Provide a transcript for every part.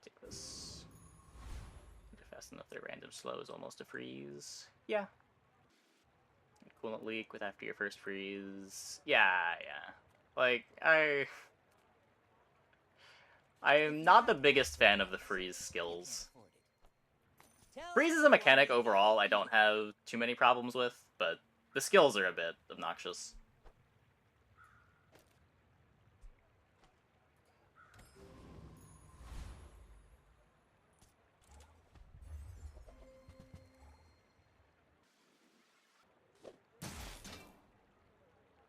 take this. Fast enough that random slow is almost a freeze. Yeah. Coolant leak with after your first freeze. Yeah. Like, I am not the biggest fan of the freeze skills. Freeze is a mechanic overall I don't have too many problems with, but the skills are a bit obnoxious.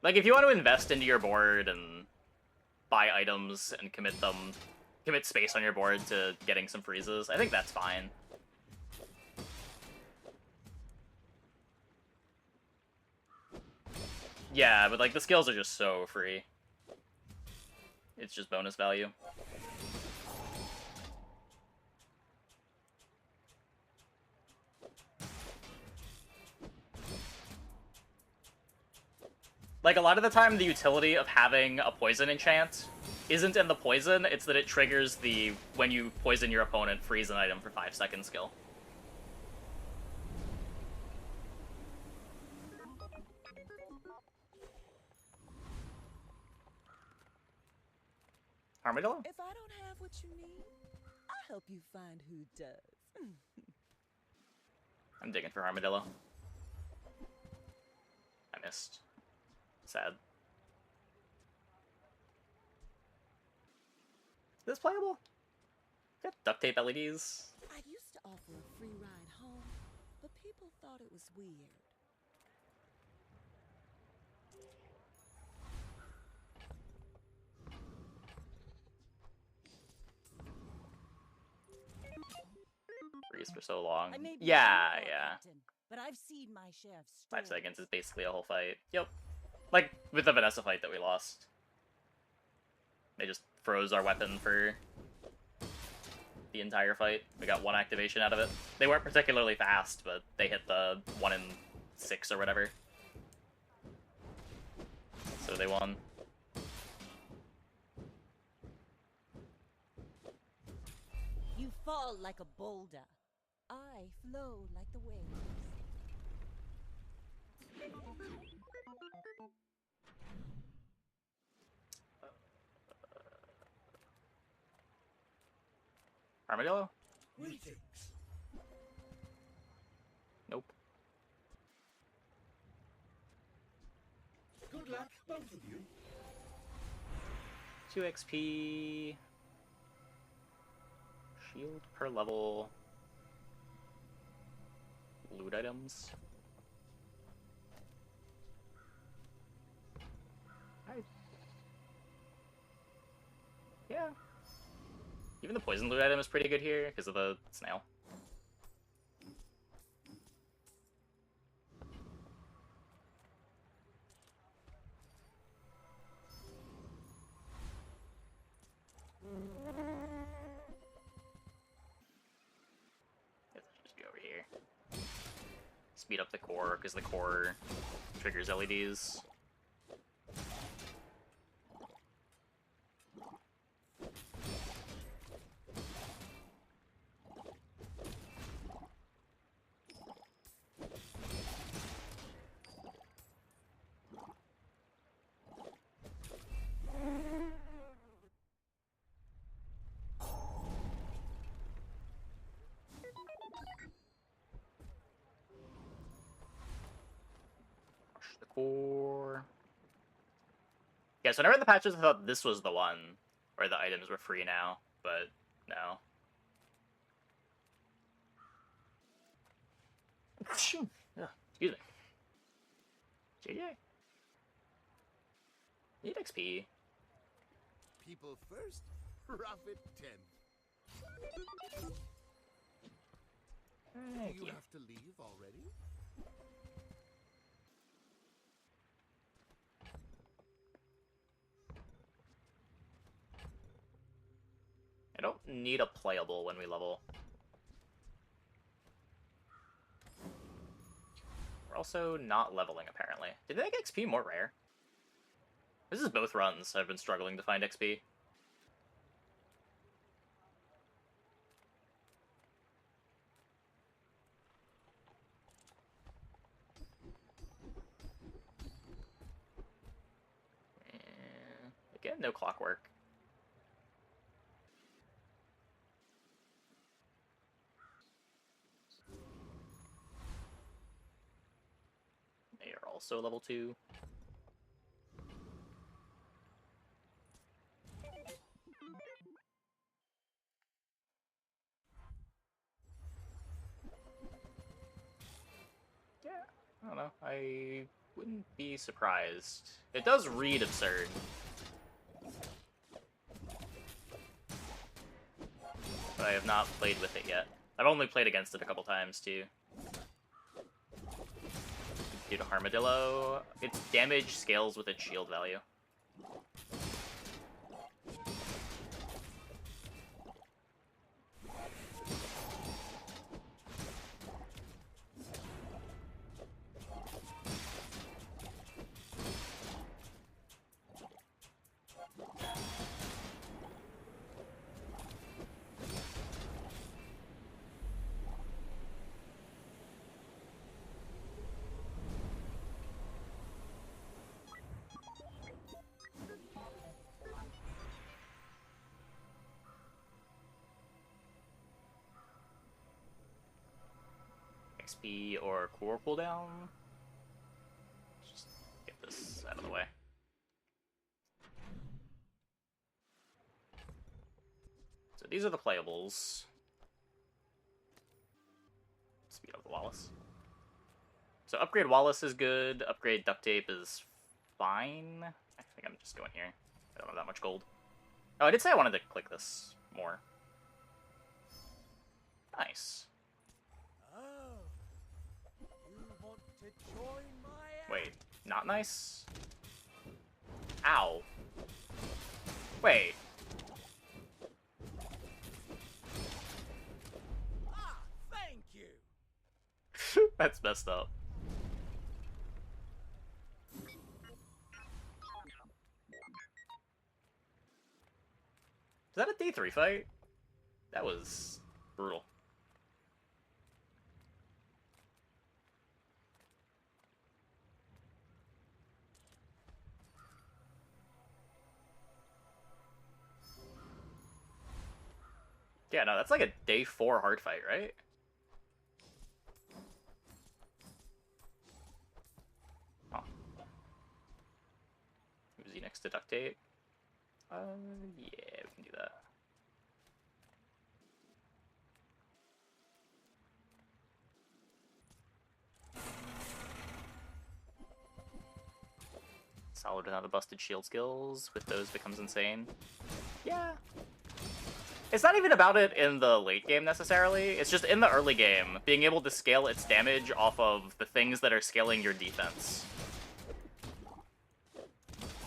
Like, if you want to invest into your board and buy items and commit space on your board to getting some freezes, I think that's fine. Yeah, but like the skills are just so free. It's just bonus value. Like, a lot of the time, the utility of having a poison enchant isn't in the poison, it's that it triggers the when you poison your opponent, freeze an item for 5 seconds skill. Harmadillo? If I don't have what you need, I'll help you find who does. I'm digging for Harmadillo. I missed. Sad. Is this playable? Got duct tape LEDs. I used to offer a free ride home, but people thought it was weird. Freeze for so long. Yeah. But I've seen my share of 5 seconds is basically a whole fight. Yep. Like, with the Vanessa fight that we lost. They just froze our weapon for the entire fight. We got 1 activation out of it. They weren't particularly fast, but they hit the 1 in 6 or whatever. So they won. You fall like a boulder. I flow like the waves. Armadillo? Greetings. Nope. Good luck, both of you. 2 XP. Shield per level. Loot items. Yeah. Even the poison loot item is pretty good here because of the snail. Just be over here. Speed up the core because the core triggers LEDs. Core. Yeah, so whenever in the patches I thought this was the one where the items were free now, but no. Excuse me. JJ. Need XP. People first, profit 10. Thank Do you. you have to leave already? I don't need a playable when we level. We're also not leveling, apparently. Did they make XP more rare? This is both runs I've been struggling to find XP. Yeah, no clockwork. They are also level 2. Yeah, I don't know. I wouldn't be surprised. It does read absurd. But I have not played with it yet. I've only played against it a couple times, too. Due to Harmadillo, its damage scales with its shield value. XP or core cooldown. Just get this out of the way. So these are the playables. Speed up the Wallace. So upgrade Wallace is good. Upgrade duct tape is fine. I think I'm just going here. I don't have that much gold. Oh, I did say I wanted to click this more. Nice. Oh, you want to join my Wait, not nice? Ow. Wait. Ah, thank you. That's messed up. Is that a D3 fight? That was brutal. Yeah, no, that's like a day 4 hard fight, right? Oh. Who's he next to duct tape? Yeah, we can do that. Solid without the busted shield skills. With those becomes insane. Yeah. It's not even about it in the late game, necessarily. It's just in the early game, being able to scale its damage off of the things that are scaling your defense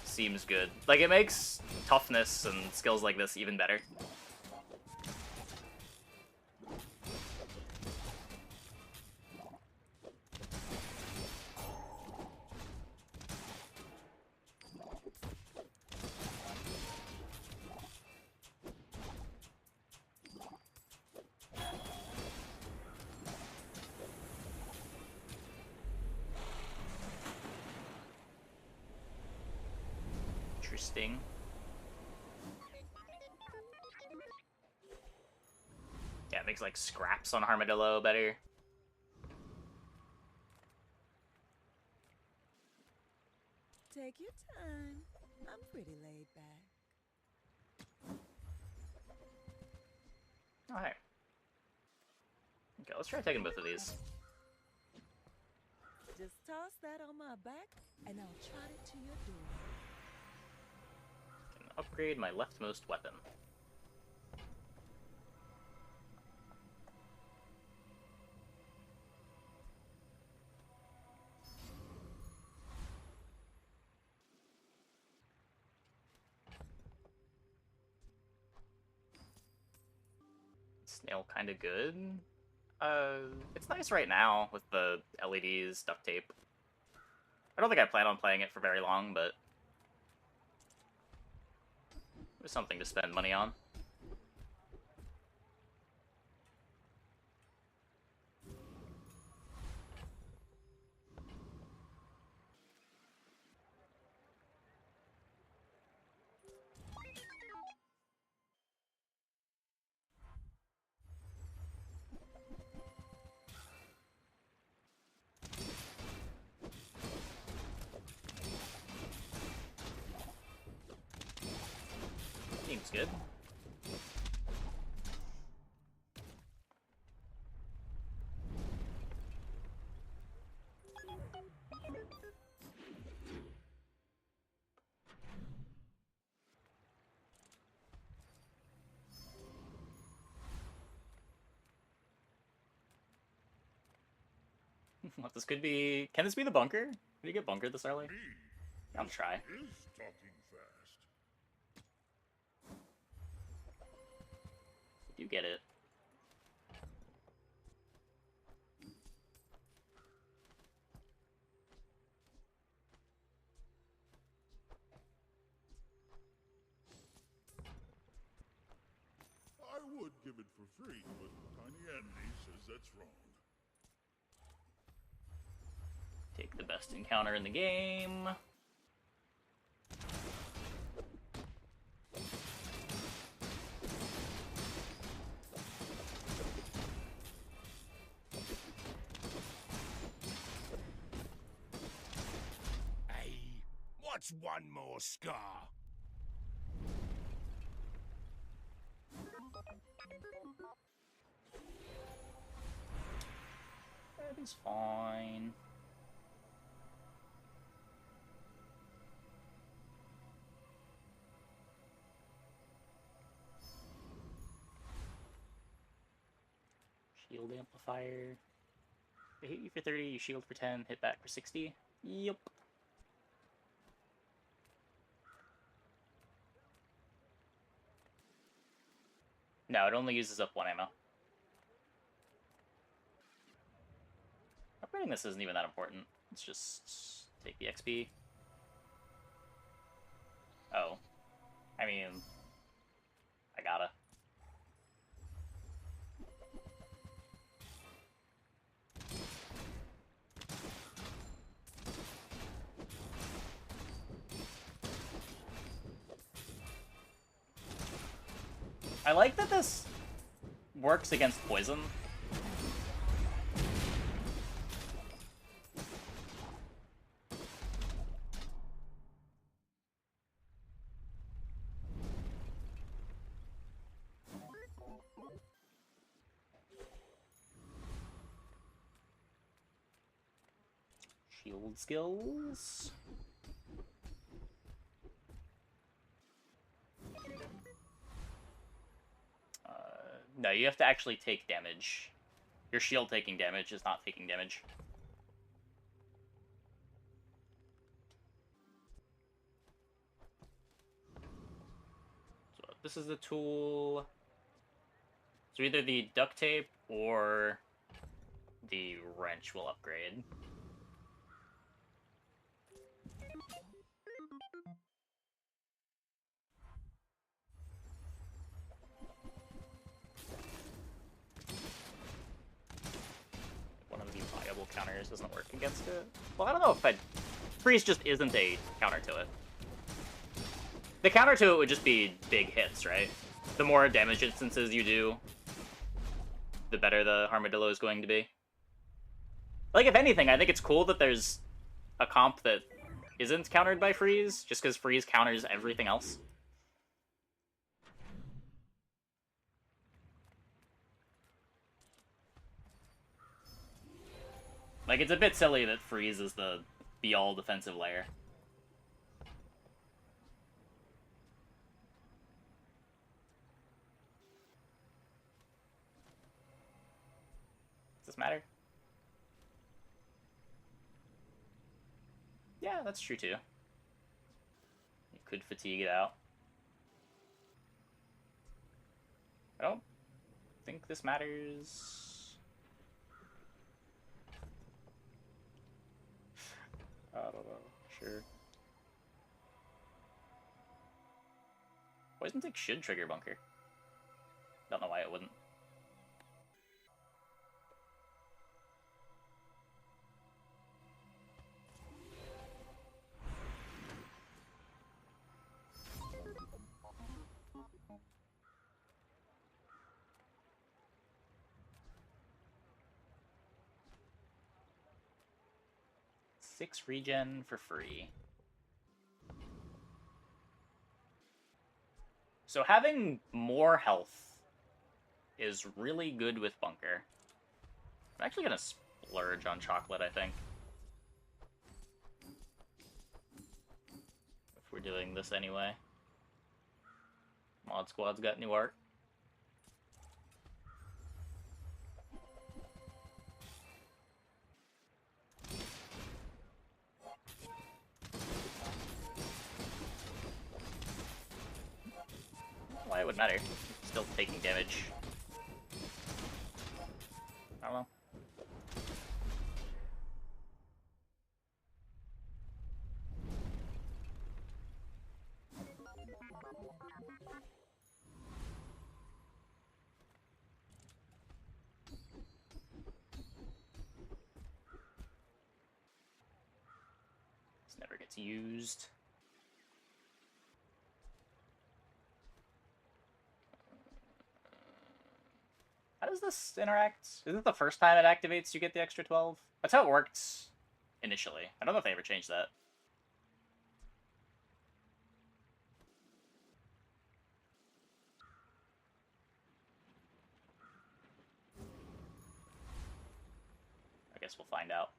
seems good. Like, it makes toughness and skills like this even better. Interesting. Yeah, it makes, like, scraps on Harmadillo better. Take your time. I'm pretty laid back. Alright. Okay, let's try taking both of these. Just toss that on my back, and I'll trot it to your door. Can upgrade my leftmost weapon. Snail kind of good. It's nice right now with the LEDs, duct tape. I don't think I plan on playing it for very long, but it was something to spend money on. good. What this could be? Can this be the bunker? Did you get bunkered this early? I'll try. Is talking fast. You get it. I would give it for free, but Tiny Andy says that's wrong. Take the best encounter in the game. Hey, what's one more scar? That is fine. Shield amplifier. They hit you for 30, you shield for 10, hit back for 60. Yep. No, it only uses up 1 ammo. Upgrading this isn't even that important. Let's just take the XP. Oh. I mean, I gotta. I like that this works against poison. Shield skills. No, you have to actually take damage. Your shield taking damage is not taking damage. So this is the tool. So either the duct tape or the wrench will upgrade. One of the viable counters doesn't work against it. Well, I don't know if I'd... Freeze just isn't a counter to it. The counter to it would just be big hits, right? The more damage instances you do, the better the Harmadillo is going to be. Like, if anything, I think it's cool that there's a comp that isn't countered by Freeze, just because Freeze counters everything else. Like, it's a bit silly that Freeze is the be-all defensive layer. Does this matter? Yeah, that's true too. You could fatigue it out. I don't think this matters. I don't know. Sure. Poison Tick should trigger Bunker. Don't know why it wouldn't. Six regen for free. So having more health is really good with Bunker. I'm actually gonna splurge on chocolate, I think. If we're doing this anyway. Mod Squad's got new art. Why it would matter. Still taking damage. I don't know. This never gets used. How does this interact? Is it the first time it activates you get the extra 12? That's how it worked initially. I don't know if they ever changed that. I guess we'll find out.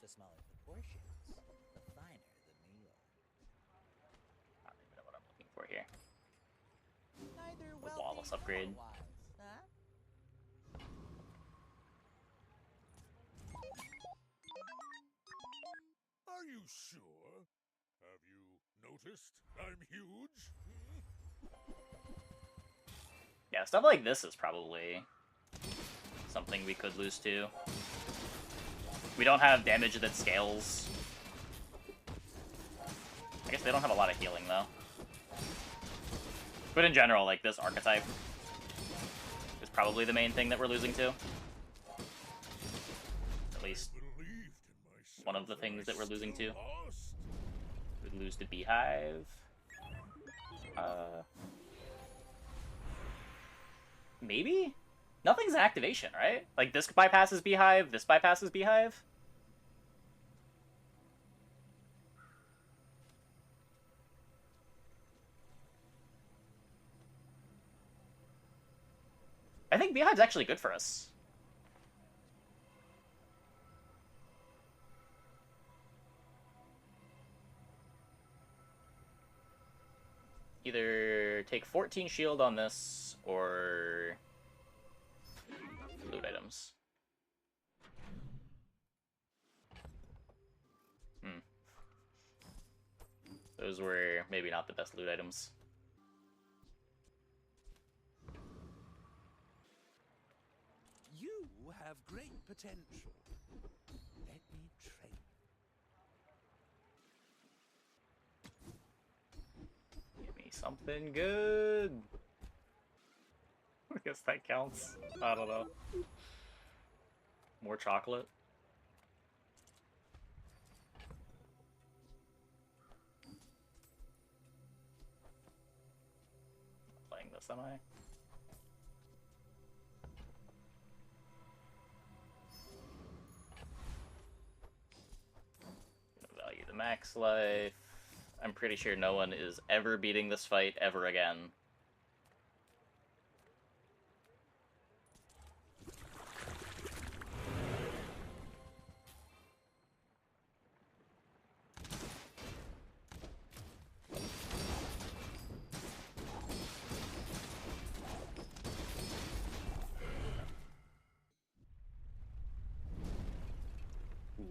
The smaller the portions, the finer the meal. I don't even know what I'm looking for here. Neither The wealthy Wallace nor upgrade. wise, huh? Are you sure? Have you noticed I'm huge? Yeah, stuff like this is probably something we could lose to. We don't have damage that scales. I guess they don't have a lot of healing, though. But in general, like, this archetype is probably the main thing that we're losing to. At least one of the things that we're losing to. We'd lose to Beehive. Maybe? Nothing's an activation, right? Like, this bypasses Beehive, this bypasses Beehive. I think Beehive's actually good for us. Either take 14 shield on this, or loot items. Those were maybe not the best loot items. You have great potential. Let me train. Give me something good. I guess that counts. I don't know. More chocolate. Playing this, am I? Gonna value the max life. I'm pretty sure no one is ever beating this fight ever again.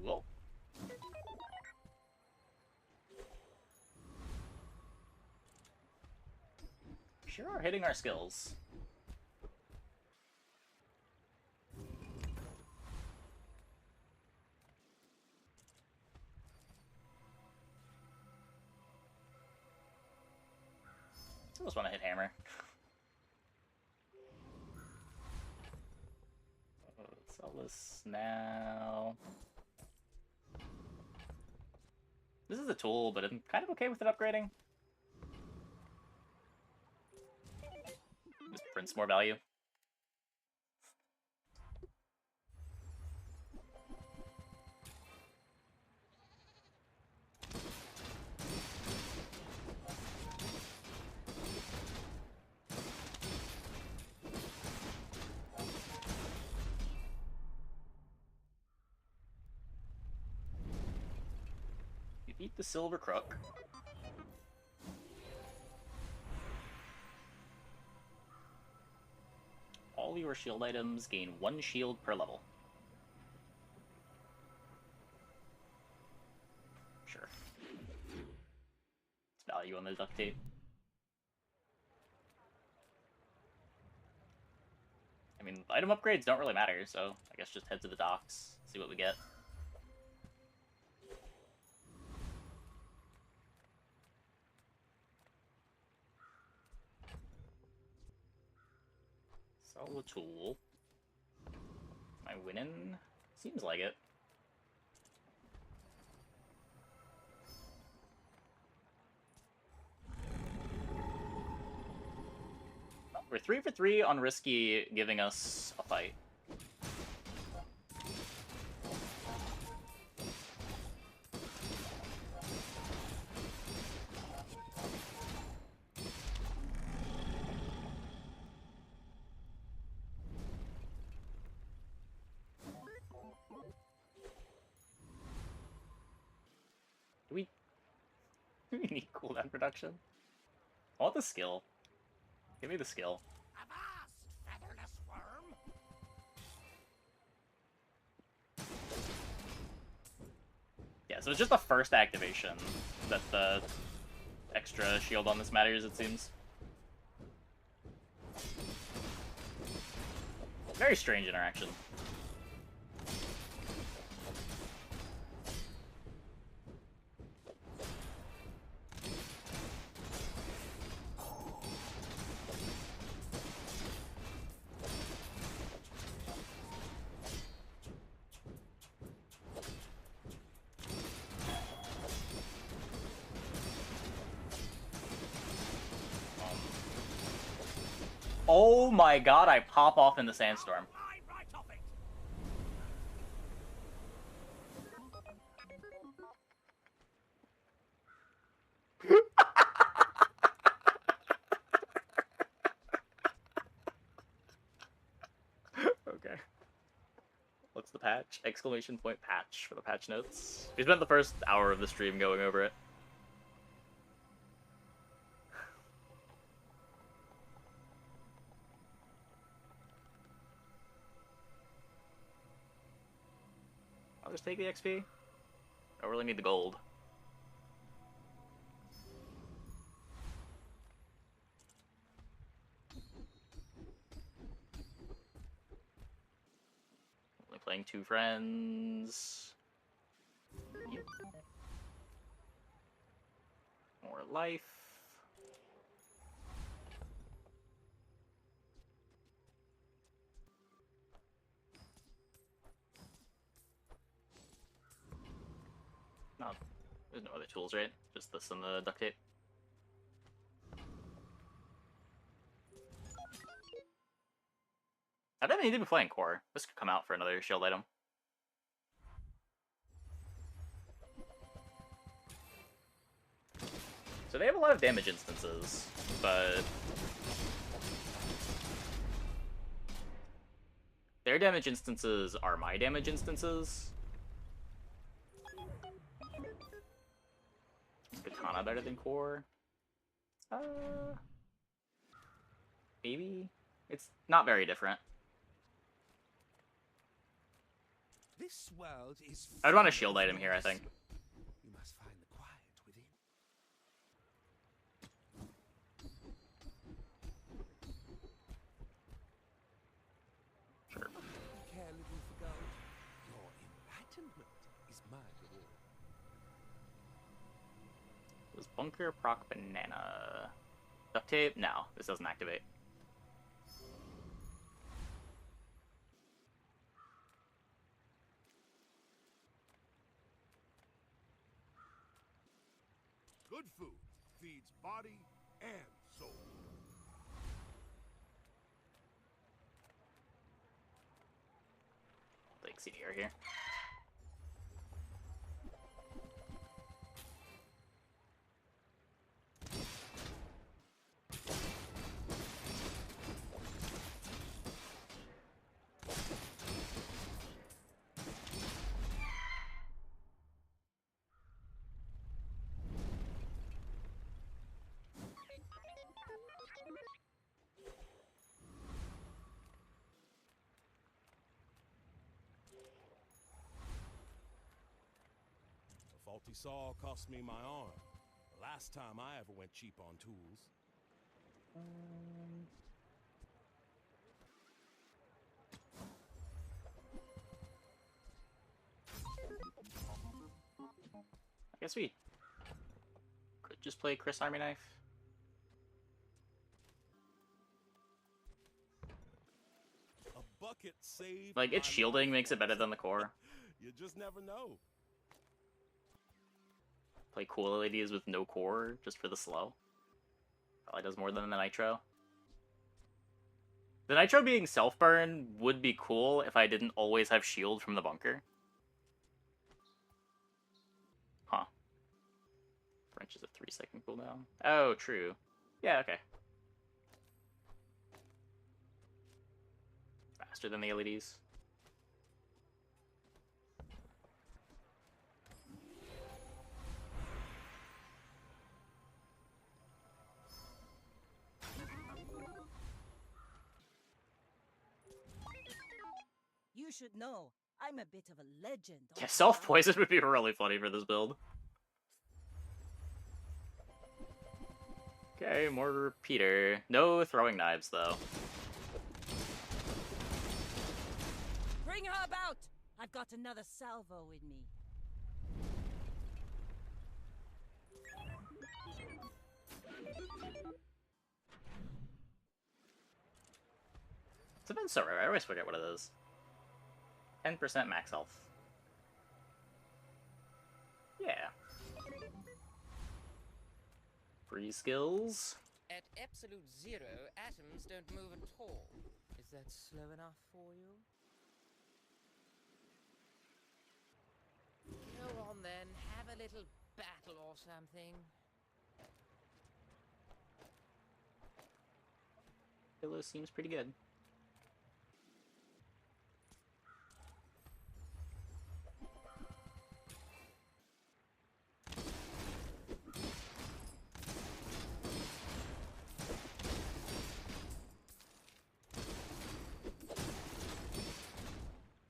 Whoa. Sure are hitting our skills. I just want to hit hammer. Let's sell this now. This is a tool, but I'm kind of okay with it upgrading. Just prints more value. Eat the silver crook. All your shield items gain 1 shield per level. Sure. It's value on the duct tape. I mean, item upgrades don't really matter, so I guess just head to the docks, see what we get. Sell the tool. Am I winning? Seems like it. We're 3 for 3 on Risky giving us a fight. Do we need cooldown production? I want the skill. Give me the skill. Avast, featherless worm! Yeah, so it's just the first activation that the extra shield on this matters, it seems. Very strange interaction. Oh my god, I pop off in the sandstorm. Fly right off it! Okay. What's the patch? Exclamation point patch for the patch notes. We spent the first hour of the stream going over it. I'll just take the XP. I really need the gold. Only playing 2 friends. Yep. More life. No, there's no other tools, right? Just this and the duct tape. I don't even need to be playing core. This could come out for another shield item. So they have a lot of damage instances, but their damage instances are my damage instances. Katana better than core? Maybe? It's not very different. This world is I'd want a shield item here, I think. You must find the quiet within. Sure. Care little for gold. Your enlightenment is my reward. Does bunker proc banana? Duct tape? No, this doesn't activate. Good food feeds body and soul. I'll take CDR here. multi-saw cost me my arm. The last time I ever went cheap on tools. I guess we could just play Chris Army Knife. A bucket saved Like, its my shielding life makes it better once. than the core. You just never know. Play cool LEDs with no core just for the slow. Probably does more than the Nitro. The Nitro being self-burn would be cool if I didn't always have shield from the bunker. Huh. Wrench is a 3-second cooldown. Oh, true. Yeah, okay. Faster than the LEDs. You should know, I'm a bit of a legend. on Yeah, the self-poison would be really funny for this build. Okay, more repeater. No throwing knives, though. Bring her about! I've got another salvo in me. It's been so rare, I always forget what it is. 10% max health. Yeah. Free skills. At absolute zero, atoms don't move at all. Is that slow enough for you? Go on then, have a little battle or something. Halo seems pretty good.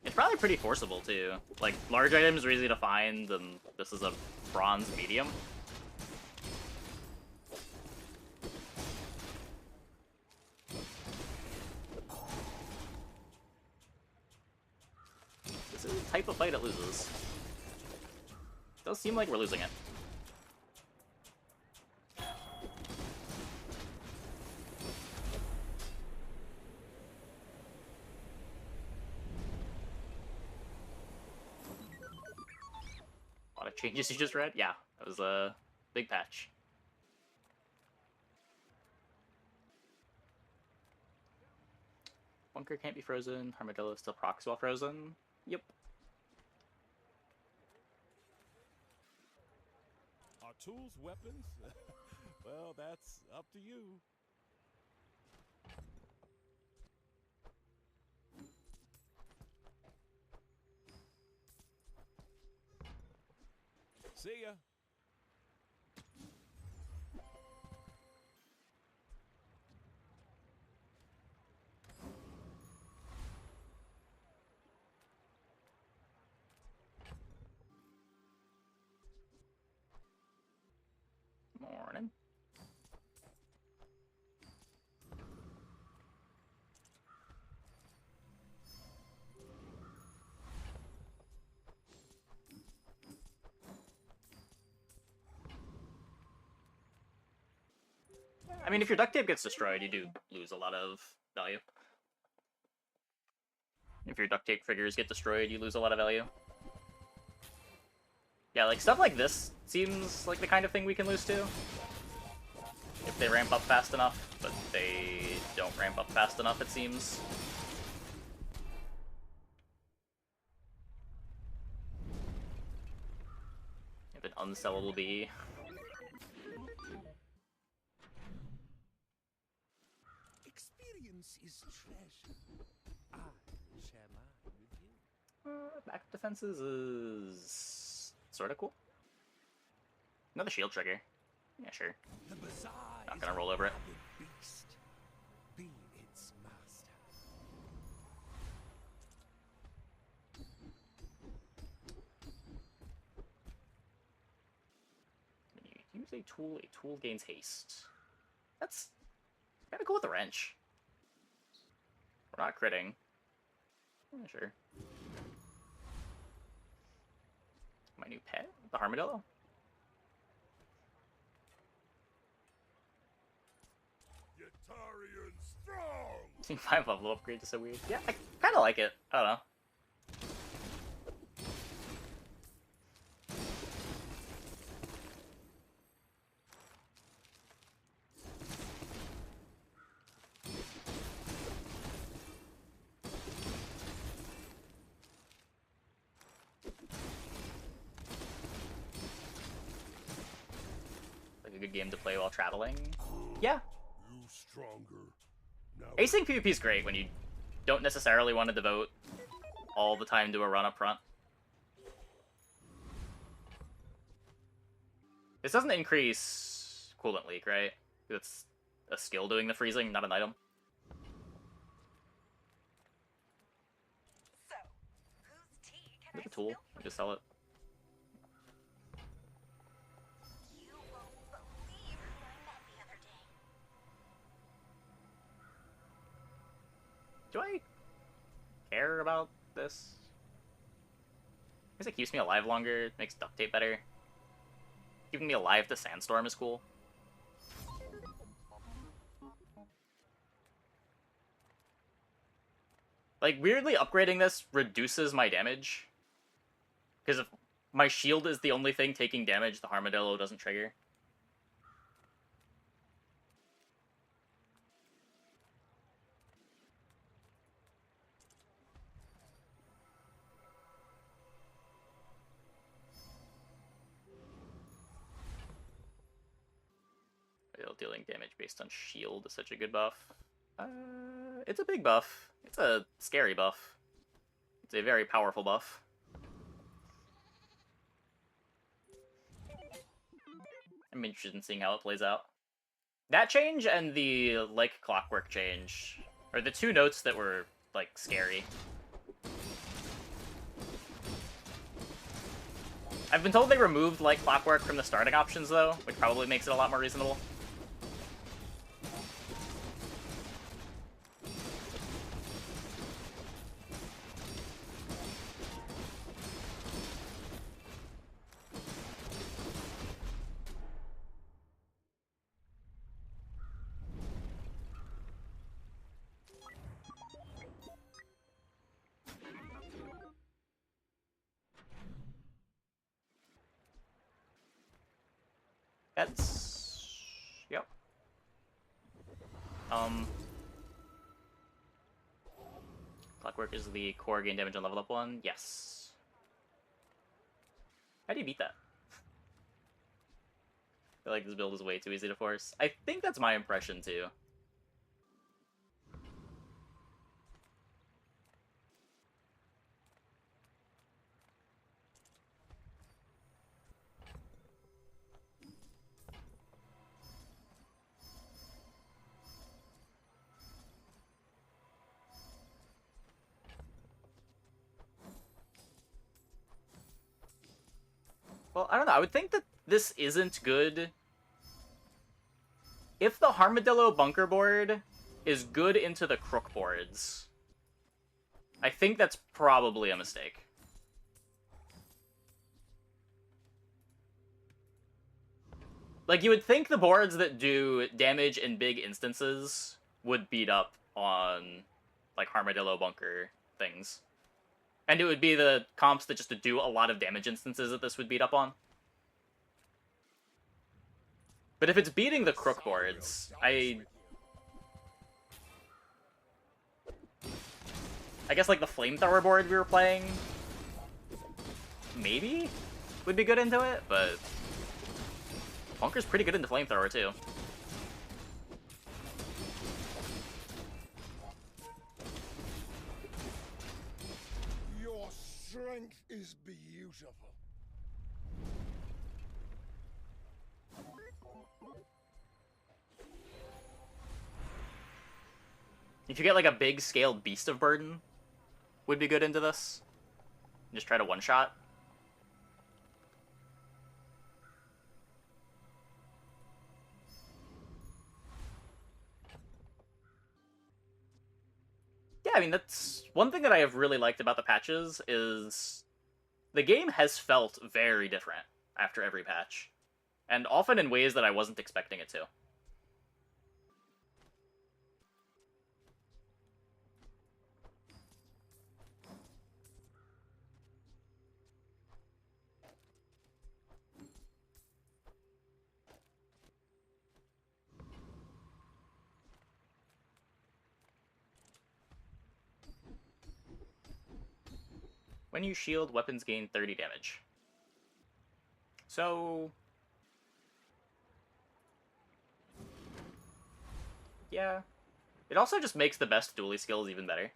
It's probably pretty forcible too. Like, large items are easy to find, and this is a bronze medium. This is the type of fight it loses. Does seem like we're losing it. A lot of changes you just read? Yeah, that was a big patch. Bunker can't be frozen. Harmadillo still procs while frozen. Yep. Are tools weapons? Well, that's up to you. See ya. Morning. I mean, if your duct tape gets destroyed, you do lose a lot of value. If your duct tape figures get destroyed, you lose a lot of value. Yeah, like, stuff like this seems like the kind of thing we can lose to. If they ramp up fast enough, but they don't ramp up fast enough, it seems. If an unsellable bee. Experience is treasure. I will share mine with you. Back defenses is sort of cool. Another shield trigger. Yeah, sure. The Bazaar Not is gonna a roll over it. rabid beast. Be its master. a tool. A tool gains haste. That's kind of cool with the wrench. We're not critting. Yeah, sure. My new pet, the Harmadillo. Yetarian strong! Team 5 level upgrade is so weird. Yeah, I kind of like it. I don't know. Like a good game to play while traveling. Yeah. You stronger. Now Acing PvP is great when you don't necessarily want to devote all the time to a run up front. This doesn't increase coolant leak, right? It's a skill doing the freezing, not an item. So, whose tea can With I a tool, spill for just sell it. you? You won't believe who I met the other day. Do I care about this? I guess it keeps me alive longer, makes duct tape better. Keeping me alive to Sandstorm is cool. Like, weirdly, upgrading this reduces my damage. Because if my shield is the only thing taking damage, the Harmadillo doesn't trigger. Dealing damage based on shield is such a good buff. It's a big buff. It's a scary buff. It's a very powerful buff. I'm interested in seeing how it plays out. That change and the like clockwork change are the two notes that were like scary. I've been told they removed like clockwork from the starting options though, which probably makes it a lot more reasonable. That's... yep. Clockwork is the core gain damage on level up one? Yes. How do you beat that? I feel like this build is way too easy to force. I think that's my impression too. Well, I don't know. I would think that this isn't good. If the Harmadillo bunker board is good into the crook boards, I think that's probably a mistake. Like, you would think the boards that do damage in big instances would beat up on, like, Harmadillo bunker things. And it would be the comps that just do a lot of damage instances that this would beat up on. But if it's beating the crook boards, I guess, like, the flamethrower board we were playing maybe would be good into it, but bunker's pretty good into flamethrower, too. your strength is beautiful. If you get, like, a big scaled Beast of Burden, would be good into this. Just try to one-shot. I mean, that's one thing that I have really liked about the patches is the game has felt very different after every patch, and often in ways that I wasn't expecting it to. When you shield, weapons gain 30 damage. So... yeah. It also just makes the best duelie skills even better.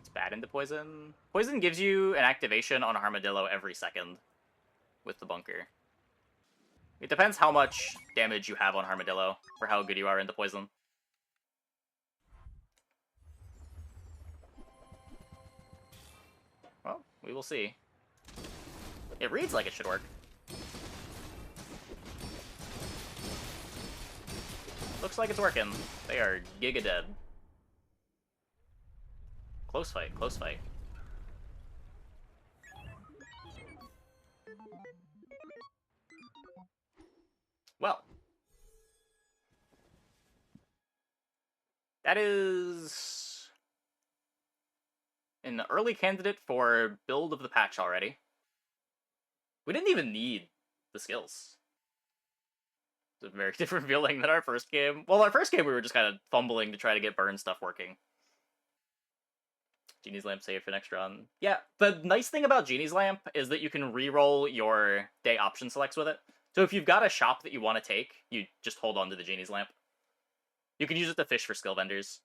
It's bad into poison. Poison gives you an activation on Harmadillo every second with the bunker. It depends how much damage you have on Harmadillo for how good you are into poison. Well, we will see. It reads like it should work. Looks like it's working. They are giga dead. Close fight, close fight. Well. That is an early candidate for build of the patch already. We didn't even need the skills. It's a very different feeling than our first game. Well, our first game we were just kind of fumbling to try to get burn stuff working. Genie's Lamp saved for next run. Yeah, the nice thing about Genie's Lamp is that you can re-roll your day option selects with it. So if you've got a shop that you want to take, you just hold on to the Genie's Lamp. You can use it to fish for skill vendors.